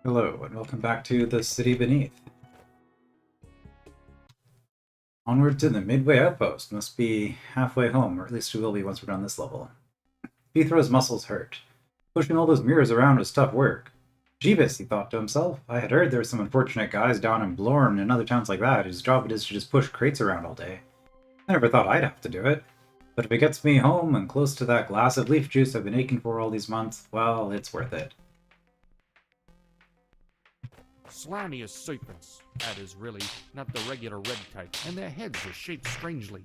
Hello, and welcome back to the City Beneath. Onward to the Midway Outpost. Must be halfway home, or at least we will be once we're done this level. Beethro's muscles hurt. Pushing all those mirrors around was tough work. Jeebus, he thought to himself. I had heard there were some unfortunate guys down in Blorn and other towns like that whose job it is to just push crates around all day. I never thought I'd have to do it. But if it gets me home and close to that glass of leaf juice I've been aching for all these months, well, it's worth it. Slimy as serpents, adders really, not the regular red type, and their heads are shaped strangely.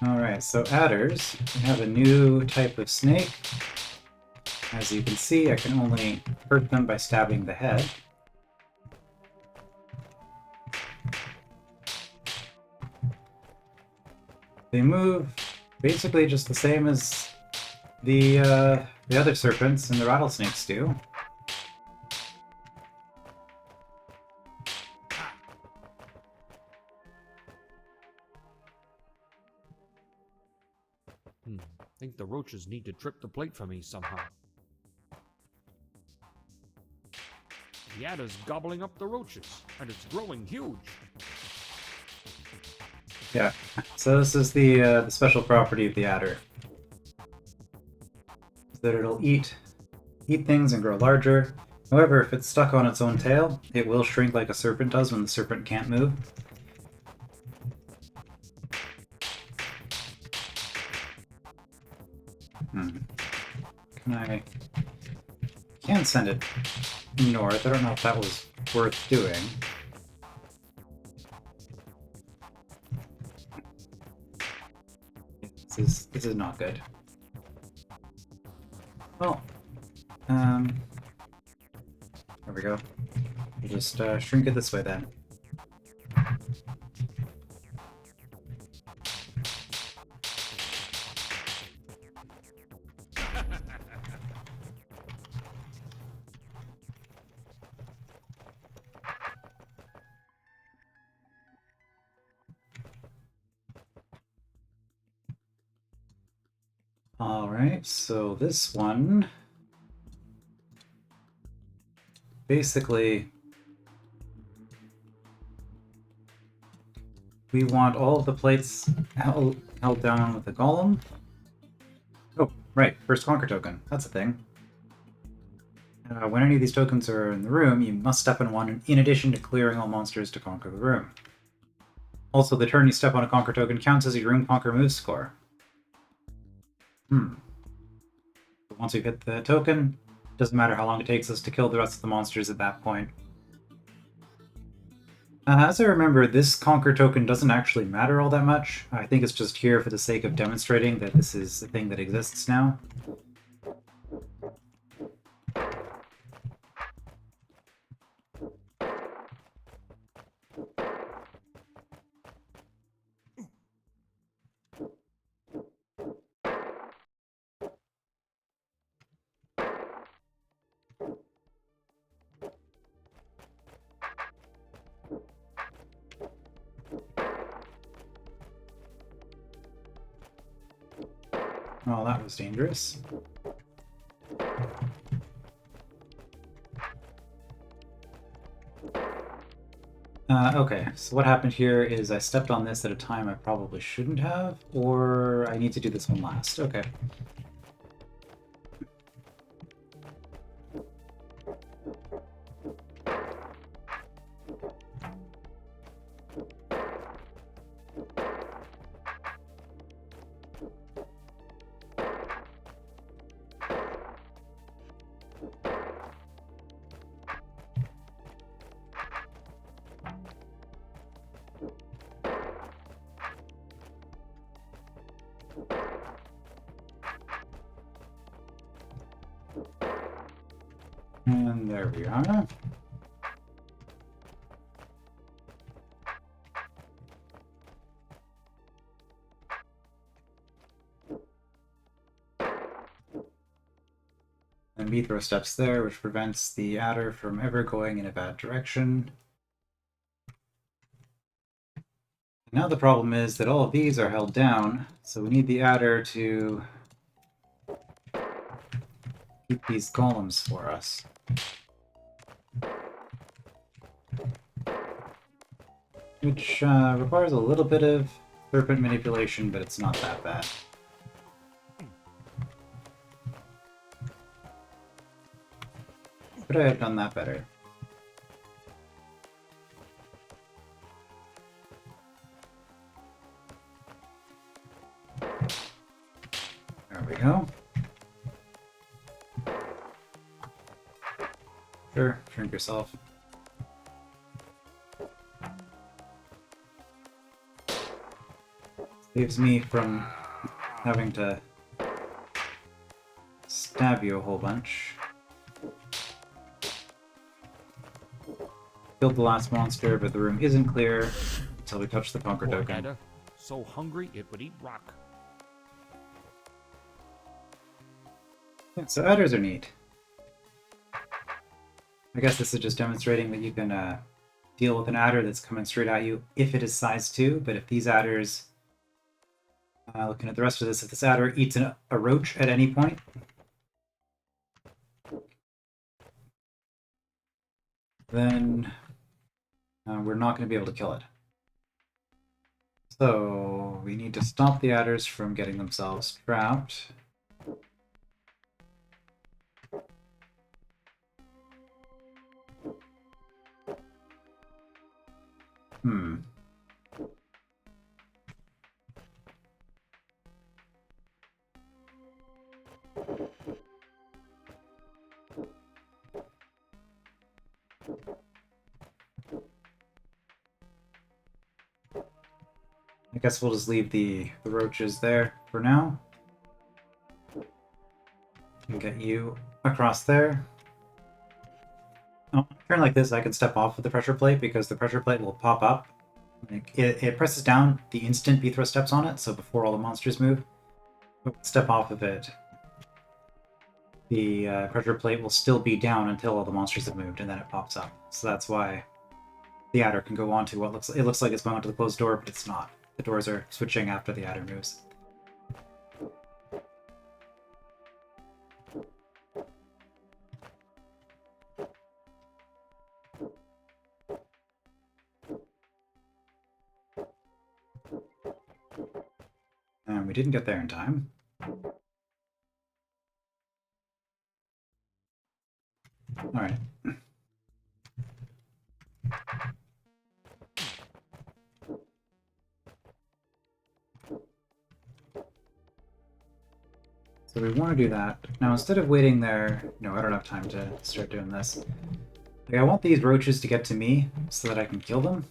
Alright, so adders, we have a new type of snake. As you can see, I can only hurt them by stabbing the head. They move basically just the same as the other serpents and the rattlesnakes do. Think the roaches need to trip the plate for me somehow. The adder's gobbling up the roaches, and it's growing huge. Yeah, so this is the special property of the adder. Is that it'll eat things and grow larger. However, if it's stuck on its own tail, it will shrink like a serpent does when the serpent can't move. I can send it north. I don't know if that was worth doing. This is not good. Well, there we go. We'll just shrink it this way then. Alright, so this one basically we want all of the plates held down with the golem. Oh, right, first conquer token. That's a thing. When any of these tokens are in the room, you must step on one in addition to clearing all monsters to conquer the room. Also, the turn you step on a conquer token counts as your room conquer move score. But once we've hit the token, it doesn't matter how long it takes us to kill the rest of the monsters at that point. As I remember, this conquer token doesn't actually matter all that much. I think it's just here for the sake of demonstrating that this is a thing that exists now. Oh, that was dangerous. Okay, so what happened here is I stepped on this at a time I probably shouldn't have, or I need to do this one last. Okay. And there we are. And Beethro steps there, which prevents the adder from ever going in a bad direction. Now the problem is that all of these are held down, so we need the adder to keep these golems for us. Which requires a little bit of serpent manipulation, but it's not that bad. Could I have done that better? There we go. Sure, shrink yourself. Saves me from having to stab you a whole bunch. Killed the last monster, but the room isn't clear until we touch the bunker Poor token. adder, so hungry it would eat rock. Yeah, so adders are neat. I guess this is just demonstrating that you can deal with an adder that's coming straight at you if it is size 2, but if these adders, looking at the rest of this, if this adder eats a roach at any point, then we're not going to be able to kill it. So we need to stop the adders from getting themselves trapped. I guess we'll just leave the roaches there for now. And get you across there. Oh, turn like this, I can step off of the pressure plate because the pressure plate will pop up. It presses down the instant Bithra steps on it, so before all the monsters move. Step off of it. The pressure plate will still be down until all the monsters have moved, and then it pops up. So that's why the adder can go onto what looks like it's going onto the closed door, but it's not. The doors are switching after the adder moves. And we didn't get there in time. Alright. So we want to do that. Now, instead of waiting there, no, I don't have time to start doing this. Like, I want these roaches to get to me so that I can kill them.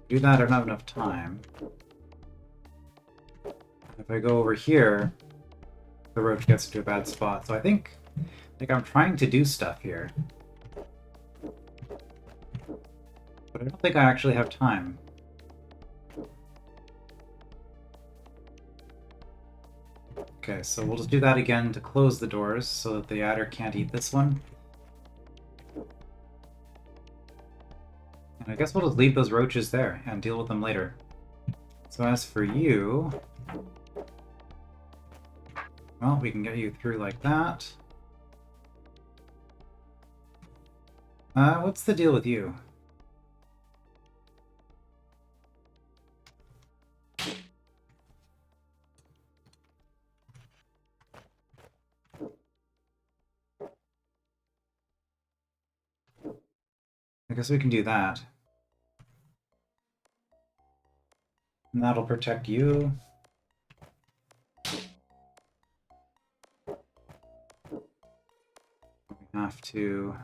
Do that, I don't have enough time. If I go over here, the roach gets into a bad spot. So I think, like, I'm trying to do stuff here. But I don't think I actually have time. Okay, so we'll just do that again to close the doors so that the adder can't eat this one. And I guess we'll just leave those roaches there and deal with them later. So as for you... well, we can get you through like that. What's the deal with you? I guess we can do that. And that'll protect you. We have to...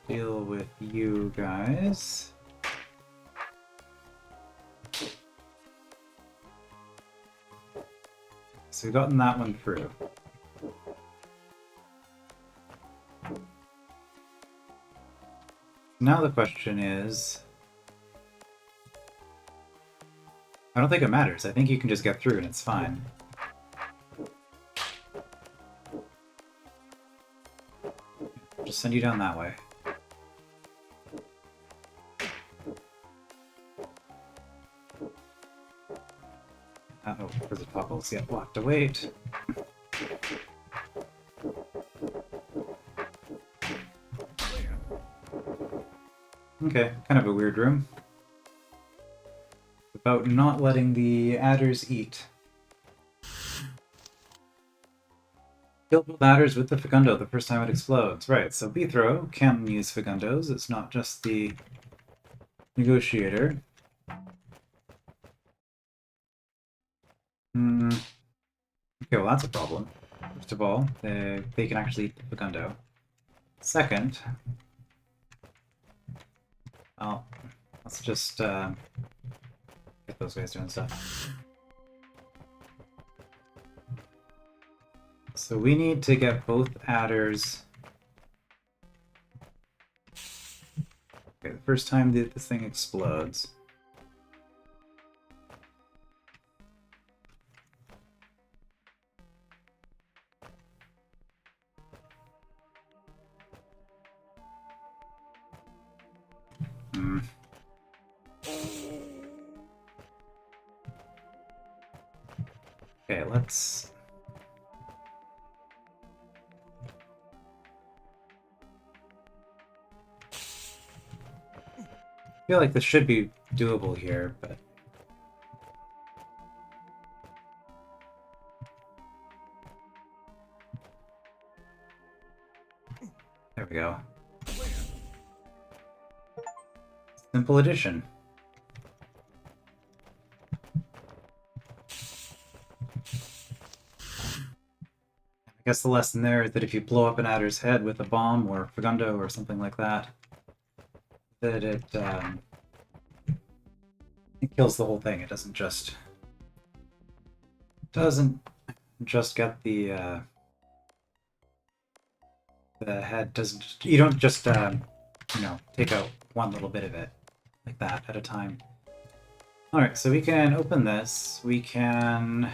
deal with you guys. So we've gotten that one through. Now the question is... I don't think it matters. I think you can just get through and it's fine. Just send you down that way. Oh, there's a toggles. Yeah, we'll have to wait. Okay, kind of a weird room. About not letting the adders eat. Kill both adders with the Facundo the first time it explodes. Right, so Bithro can use Facundos. It's not just the negotiator. Okay, well that's a problem. First of all, they can actually eat the Facundo. Second, well, let's just get those guys doing stuff. So we need to get both adders. Okay, the first time that this thing explodes. Okay, let's... I feel like this should be doable here, but... There we go. Simple addition. I guess the lesson there is that if you blow up an adder's head with a bomb or Fagundo or something like that, that it kills the whole thing. It doesn't just get the head. Doesn't you don't just you know, take out one little bit of it like that at a time. All right, so we can open this. We can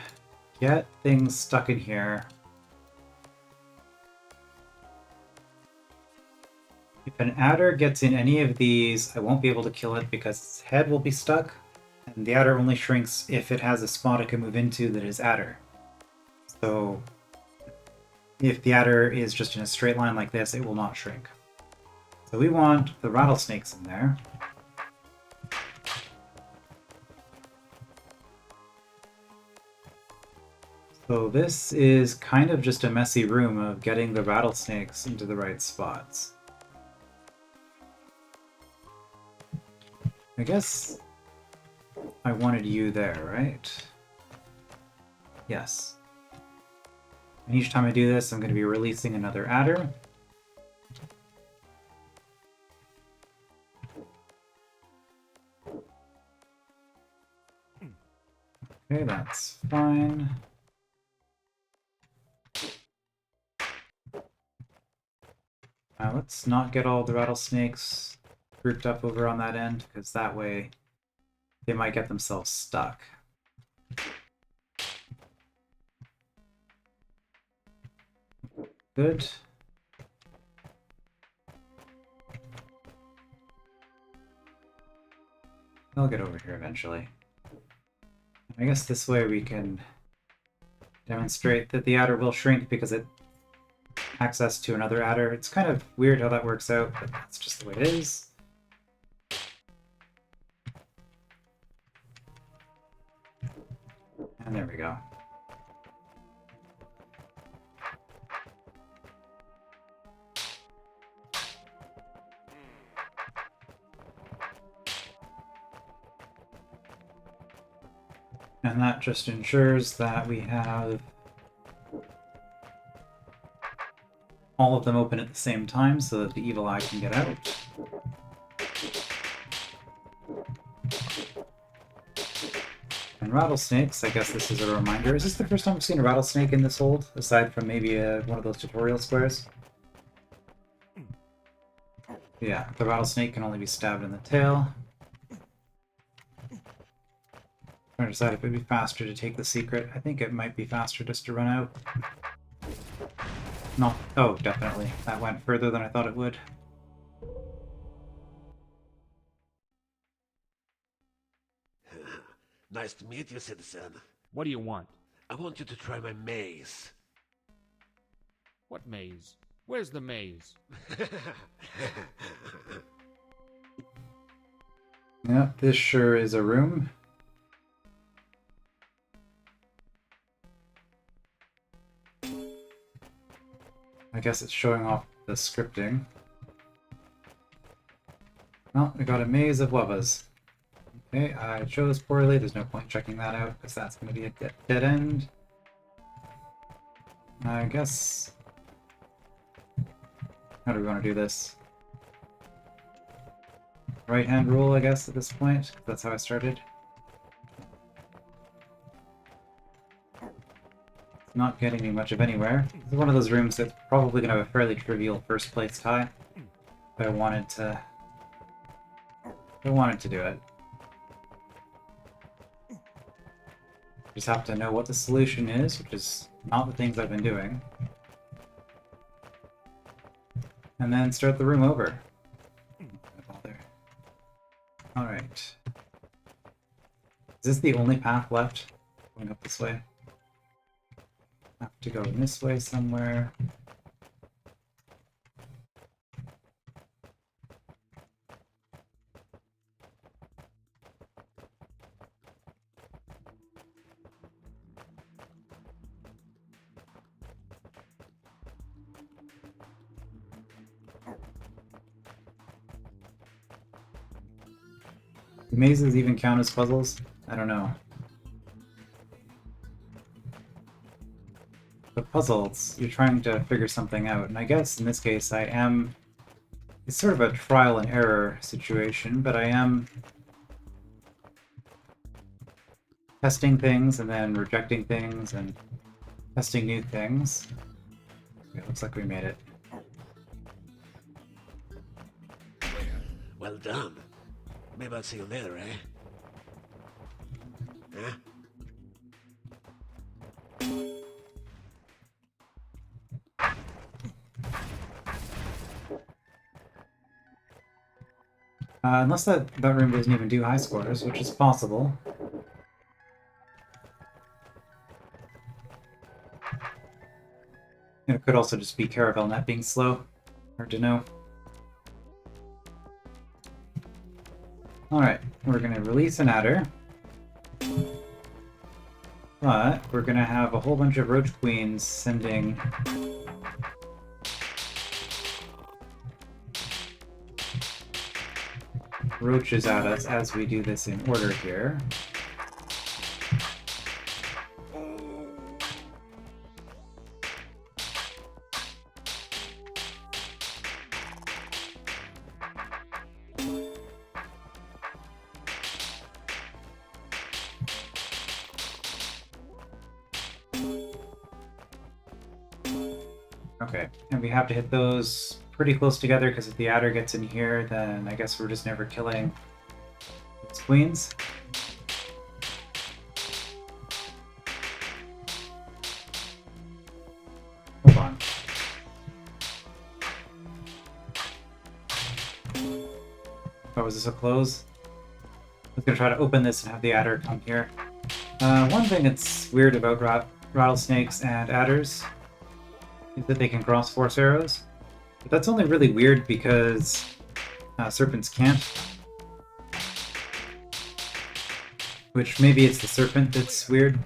get things stuck in here. If an adder gets in any of these, I won't be able to kill it because its head will be stuck. And the adder only shrinks if it has a spot it can move into that is adder. So if the adder is just in a straight line like this, it will not shrink. So we want the rattlesnakes in there. So this is kind of just a messy room of getting the rattlesnakes into the right spots. I guess I wanted you there, right? Yes. And each time I do this, I'm going to be releasing another adder. Okay, that's fine. Now let's not get all the rattlesnakes grouped up over on that end, because that way they might get themselves stuck. Good. They'll get over here eventually. I guess this way we can demonstrate that the adder will shrink because it access to another adder. It's kind of weird how that works out, but that's just the way it is. And there we go. And that just ensures that we have all of them open at the same time so that the evil eye can get out. And rattlesnakes, I guess this is a reminder. Is this the first time we've seen a rattlesnake in this hold, aside from maybe one of those tutorial squares? Yeah, the rattlesnake can only be stabbed in the tail. Trying to decide if it'd be faster to take the secret. I think it might be faster just to run out. No. Oh, definitely. That went further than I thought it would. Nice to meet you, citizen. What do you want? I want you to try my maze. What maze? Where's the maze? Yep, this sure is a room. I guess it's showing off the scripting. Well, we got a maze of wubbas. Okay, I chose poorly. There's no point checking that out because that's going to be a dead end. I guess... How do we want to do this? Right-hand rule, I guess, at this point. That's how I started. It's not getting me much of anywhere. This is one of those rooms that's probably going to have a fairly trivial first place tie. If I wanted to... do it. Just have to know what the solution is, which is not the things I've been doing. And then start the room over. Alright. Is this the only path left? Going up this way? Have to go this way somewhere. Do mazes even count as puzzles? I don't know. The puzzles, you're trying to figure something out, and I guess in this case I am... It's sort of a trial and error situation, but I am testing things and then rejecting things and testing new things. Okay, looks like we made it. Well done. Maybe I'll see you later, eh? Huh? Unless that room doesn't even do high scores, which is possible. It could also just be Caravel Net being slow. Hard to know. Alright, we're gonna release an adder. But we're gonna have a whole bunch of roach queens sending roaches at us as we do this in order here. Okay, and we have to hit those pretty close together because if the adder gets in here, then I guess we're just never killing its queens. Hold on. Oh, was this a close? I was gonna try to open this and have the adder come here. One thing that's weird about rattlesnakes and adders is that they can cross force arrows. But that's only really weird because serpents can't. Which maybe it's the serpent that's weird.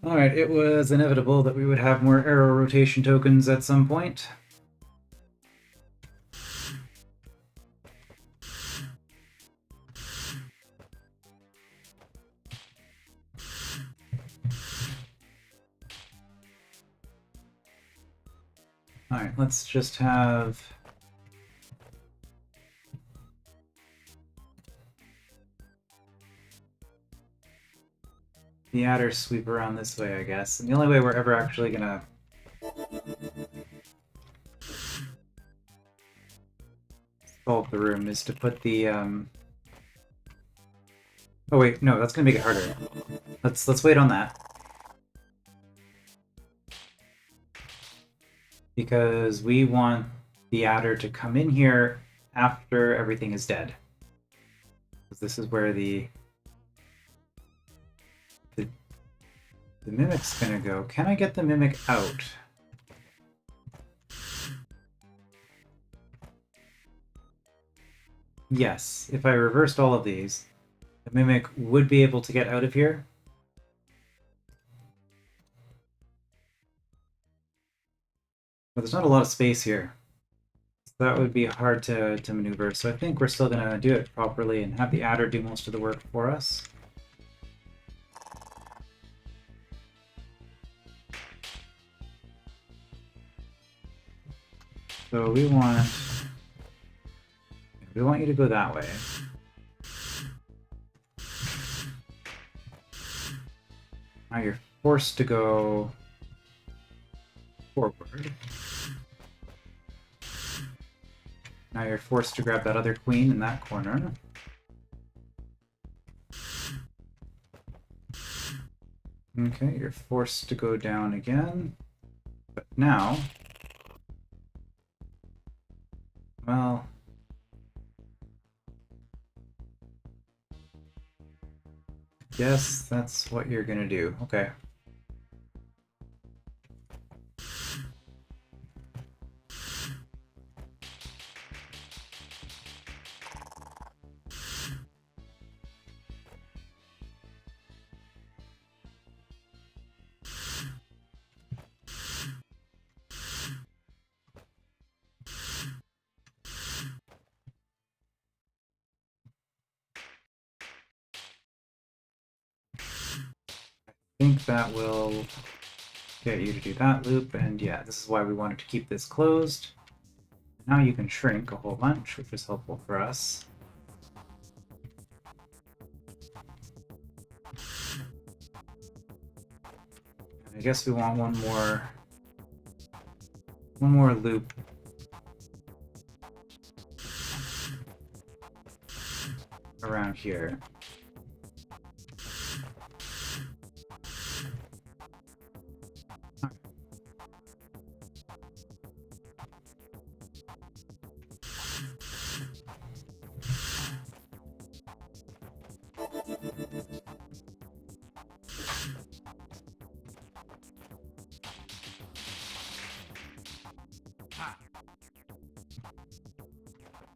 Alright, it was inevitable that we would have more arrow rotation tokens at some point. Alright, let's just have... the adder sweep around this way, I guess. And the only way we're ever actually gonna solve the room is to put the Oh wait, no, that's gonna make it harder. Let's wait on that. Because we want the adder to come in here after everything is dead. Because this is where the mimic's gonna go. Can I get the mimic out? Yes, if I reversed all of these, the mimic would be able to get out of here. But there's not a lot of space here. So that would be hard to maneuver. So I think we're still gonna do it properly and have the adder do most of the work for us. So we want you to go that way. Now you're forced to go forward. Now you're forced to grab that other queen in that corner. Okay, you're forced to go down again. But now, well, yes, that's what you're gonna do. Okay. I think that will get you to do that loop, and yeah, this is why we wanted to keep this closed. Now you can shrink a whole bunch, which is helpful for us. I guess we want one more loop around here.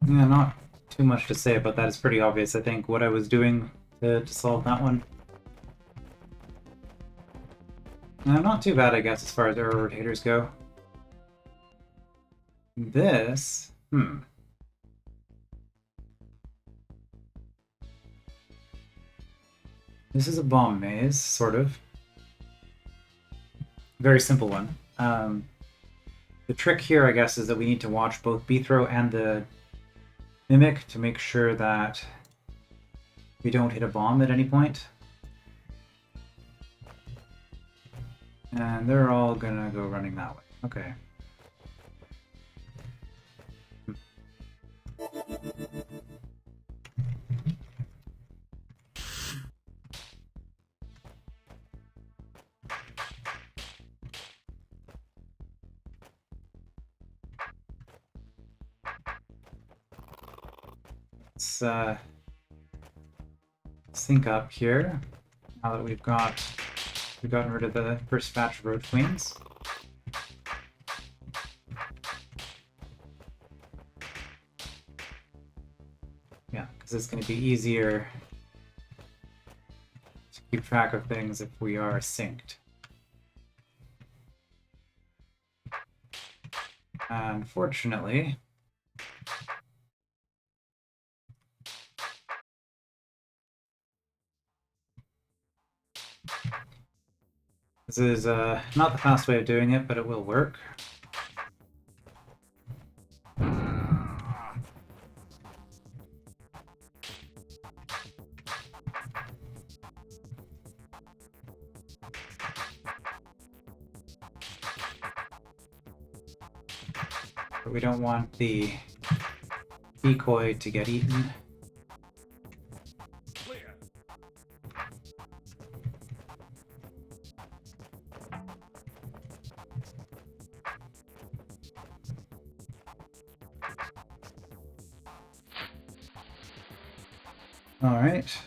Yeah, not too much to say about that. It's pretty obvious, I think, what I was doing to solve that one. Not too bad, I guess, as far as arrow rotators go. This... This is a bomb maze, sort of. Very simple one. The trick here, I guess, is that we need to watch both Bthrow and the Mimic to make sure that we don't hit a bomb at any point. And they're all gonna go running that way. Okay. Let's sync up here. Now that we've gotten rid of the first batch of road queens. Yeah, because it's going to be easier to keep track of things if we are synced. Unfortunately, this is not the fast way of doing it, but it will work. But we don't want the decoy to get eaten. Clear. Alright.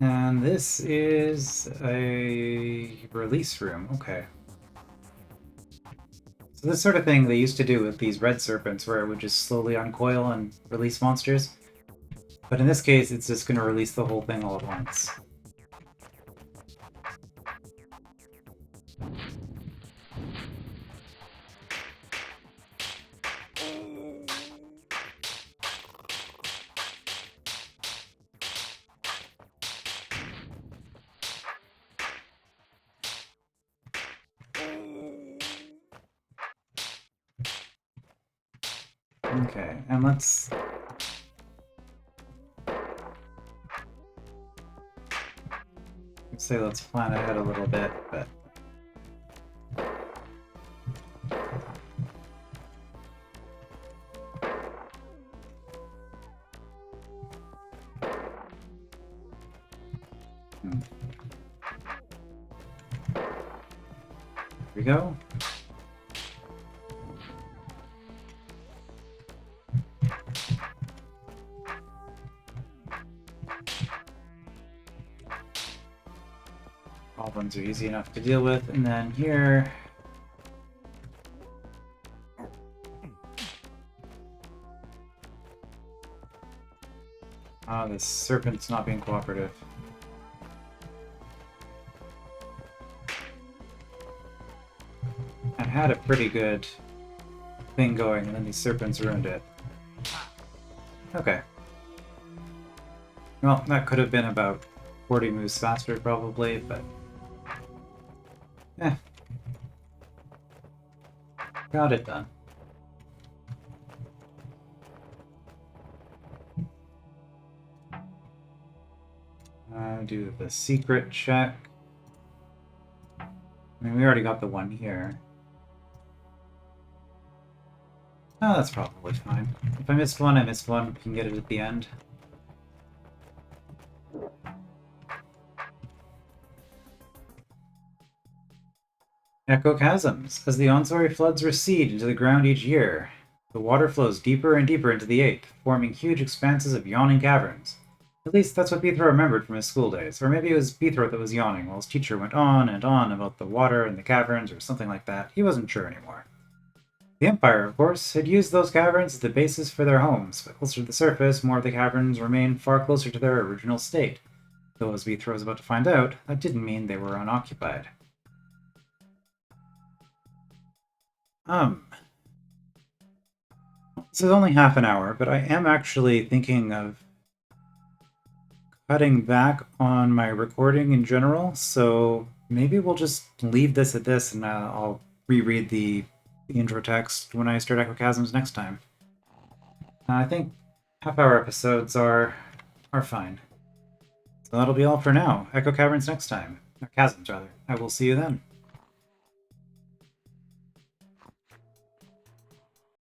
And this is a release room. Okay. So this sort of thing they used to do with these red serpents where it would just slowly uncoil and release monsters. But in this case, it's just going to release the whole thing all at once. Okay, and let's say let's plan ahead a little bit, but here we go. All ones are easy enough to deal with, and then here. Ah, this serpent's not being cooperative. I had a pretty good thing going, and then these serpents ruined it. Okay. Well, that could have been about 40 moves faster, probably, but... eh. Got it done. Do the secret check. I mean, we already got the one here. Oh, that's probably fine. If I missed one, I missed one. We can get it at the end. Echo Chasms. As the Onsori floods recede into the ground each year, the water flows deeper and deeper into the 8th, forming huge expanses of yawning caverns. At least that's what Beethro remembered from his school days, or maybe it was Beethro that was yawning while his teacher went on and on about the water and the caverns or something like that. He wasn't sure anymore. The Empire, of course, had used those caverns as the basis for their homes, but closer to the surface, more of the caverns remained far closer to their original state. Though, as Beethro was about to find out, that didn't mean they were unoccupied. This is only half an hour, but I am actually thinking of cutting back on my recording in general, so maybe we'll just leave this at this, and I'll reread the intro text when I start Echo Chasms next time. I think half-hour episodes are fine. So that'll be all for now. Echo Caverns next time. Or Chasms, rather. I will see you then.